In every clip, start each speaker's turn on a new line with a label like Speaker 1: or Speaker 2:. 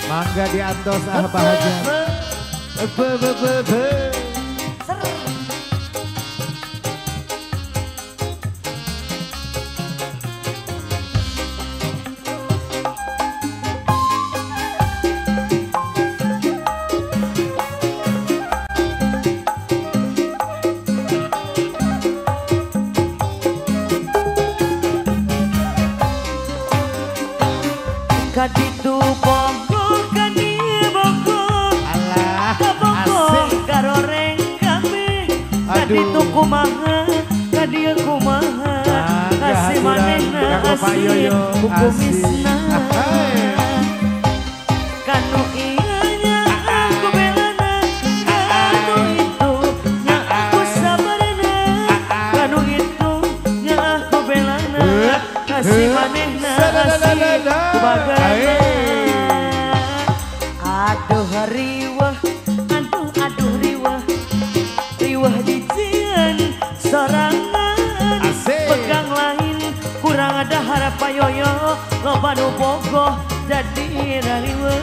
Speaker 1: Mangga diantos apa aja.
Speaker 2: Kaditu Bogor, kadi Bogor,
Speaker 1: Alah,
Speaker 2: ka Bogor,
Speaker 1: asik.
Speaker 2: karoreng kami. Kaditu kumaha, kadi kumaha, kasih manehna asih, kukumisna. Kanu ianya aku belana, kanu itu nya aku sabarna, kanu itu nya aku belana, kasih manehna asih. Kubagana aduh riwah, aduh riwah, riwah dijian sorangan. Pegang lain kurang ada harap payoyo, loba nu bogoh jadi rariwah.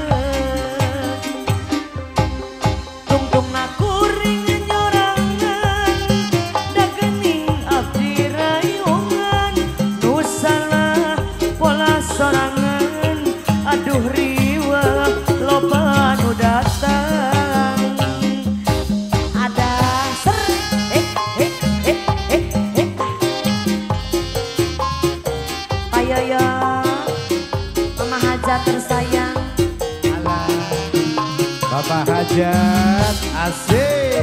Speaker 2: Tungtung nakuring nyorangan, da geuning abdi rayungan, nu salah pola sorangan. Aduh riwah, loba nu datang. Ada Payoyo, Mama Hajat tersayang.
Speaker 1: Alah, Bapak Hajat, asik.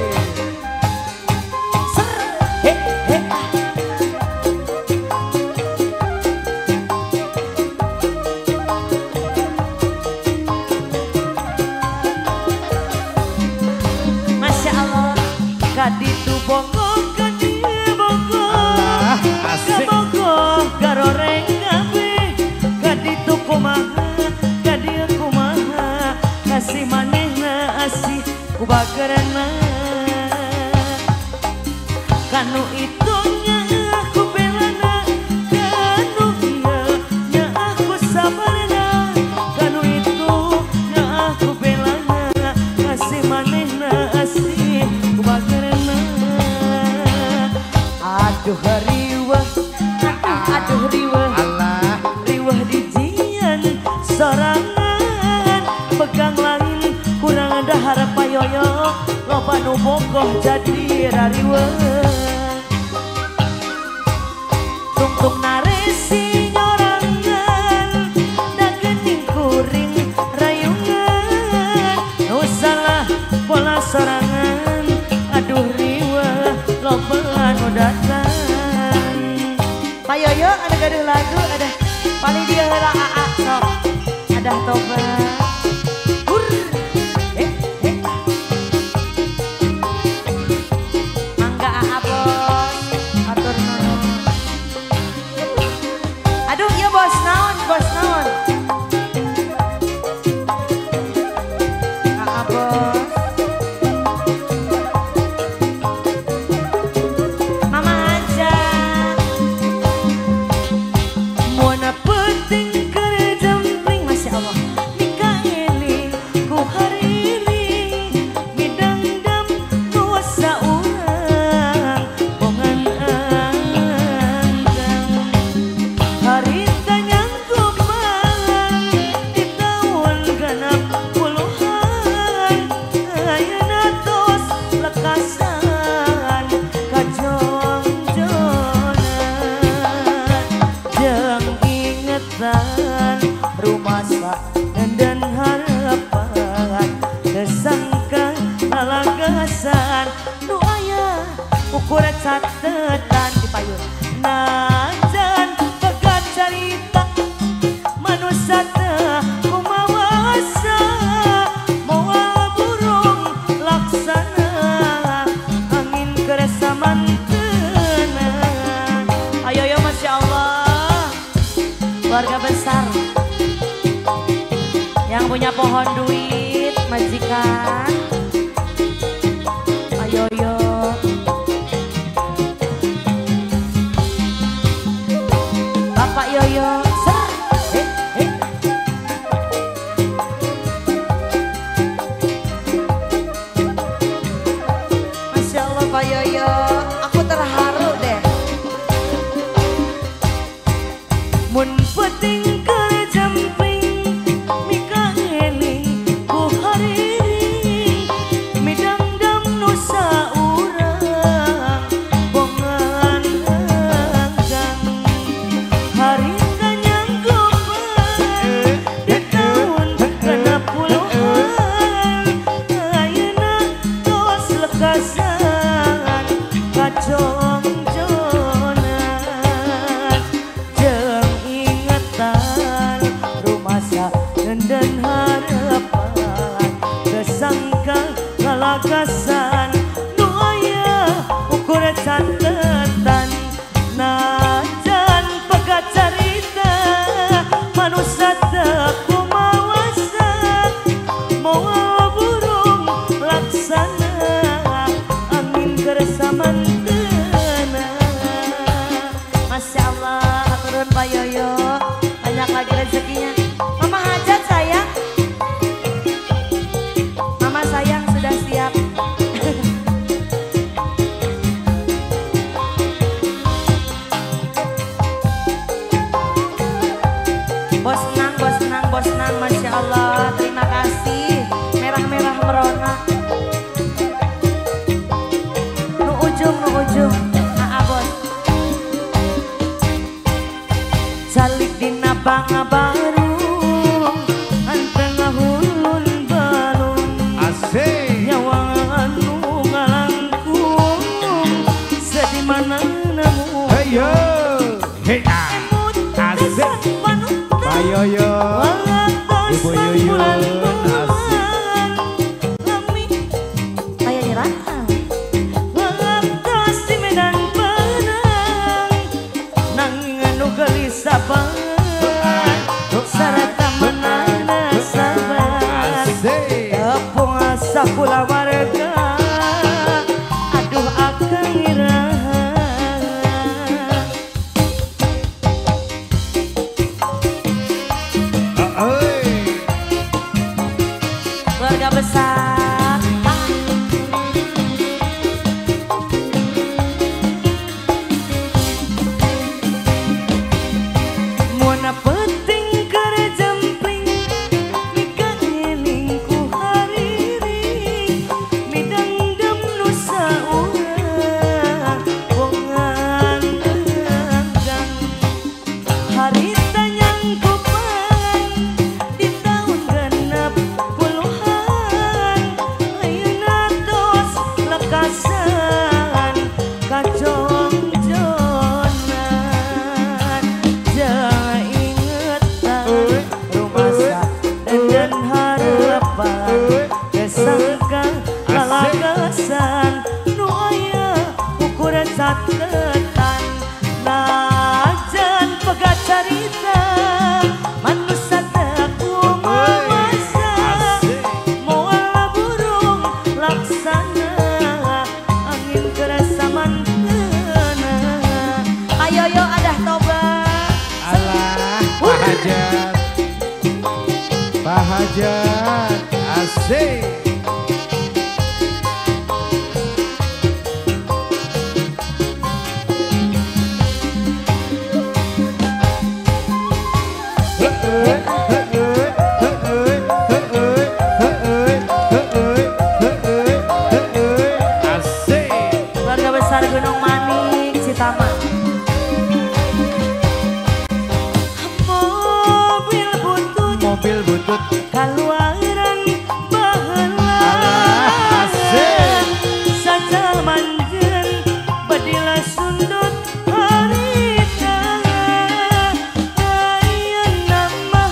Speaker 2: Kaditu Bogor, kadi Bogor,
Speaker 1: asik.
Speaker 2: ka Bogor, garoreng kabeh. Kaditu kumaha, kadi kumaha, kasih manehna asih kubageurna. Kanu itu nya aku belana, kanu ieu nya aku sabarna, kanu itu nya aku belana, kasih manehna asih kubageurna. Aduh riwah, aduh riwah, riwah dijian sorangan. Pegang lain kurang ada harap payoyo, loba nu bogoh jadi rariwah. Tungtung naresi nyorangan, da geuning kuring rayungan, nu salah pola sorangan. Aduh riwah, loba nu datang. Payoyo ada gaduh lagu, ada paling dia heula aa sok, ada tobat. Mangga aa bos, atur nuhun. Aduh iya bos naon, bos naon. Aa bos. Mama Hajat. Muana penting keur jempling, Masya Allah. Nikah ini ku hariling, ngidangdam nuasa urang, bongan andang. Harita nyanggup malang, di tahun genap puluhan. Ayeuna tos lekasan, kajong-jongan. Jeung ingetan rumah dan harapan, kesangka lalagasan nu aya ukur catetan di payun. Najan pegat carita manusia teh kumawasa, moal burung laksana, angin kerasa mantena. Ayo ya Masya Allah, keluarga besar yang punya pohon duit, majikan. Ayo yo, Bapak Yoyo, dan harapan kesangka ngalagasan doaya ukur catatan najan pegat carita manusia teku mawasan mau burung laksana angin kersaman tenang. Masya Allah turun Pak Yoyo banyak lagi rezekinya. Mama hajat sayang, Mama sayang sudah siap. Bos senang, Masya Allah, terima kasih. Merah-merah merona. Nu ujung, bos. Salik dina bangga baru, anteng ngahulun balung.
Speaker 1: Asik.
Speaker 2: Nyawa anu ngalangkung, sedih mana namu.
Speaker 1: Hey yo, hey ah, asik. Pak Yoyo, Ibu Yuyun, asik.
Speaker 2: Kayak nyerah. Waktu di medan perang, nanging anu gelisah banget, sarata menana sabar. Tepung asa pula warga, aduh akang iraha. Keluarga besar Mona penting kere jempling Mika ngelingku hariri Midang dem nusa urang Bongan enggang Harita nyangku pangan Di tahun genap puluhan Ayeuna tos lekasan kacong-jonan Jangan ingetan rumasa dan harapan Kesangka lalagasan Nu aya ukuran catatan Najan pegat carita manusia teku mawasan moal burung laksana angin kerasa mantena. Ayo yo adah tobat.
Speaker 1: Alah, Pak Hajat, Pak Hajat, asik.
Speaker 2: Keluarga besar Gunung Manik Citaman. Mobil butut kaluaran baheula.
Speaker 1: Asik.
Speaker 2: Sajal manjeun badila sundut harita.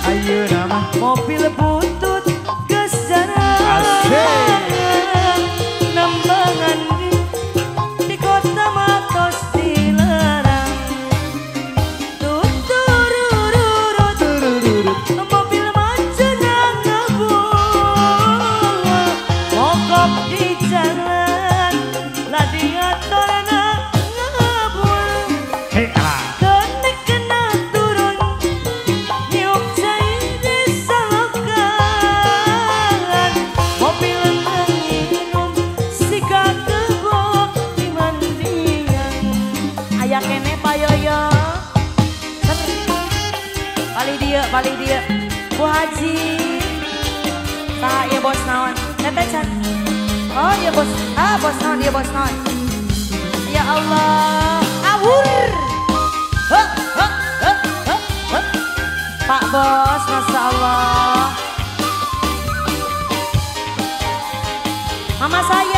Speaker 2: Ayeuna mah mobil butut geus jarang.
Speaker 1: Asik.
Speaker 2: Nambangan di kota matos dilarang. Tuturururut mobil manjuna ngabul. Mogok di jalan ladiatorna ngabul.
Speaker 1: Hey ah,
Speaker 2: Kenek kena turun nyuk cai di salokan. Mobil nginum sika kebo di mandian. Aya kene Pak Yoyo. Bali dia Bu Haji. Saha ieu bos naon? Teteh can. Oh iya bos. Bos naon dia bos naon? Ya Allah, awur. Pak Bos, Masya Allah. Mama saya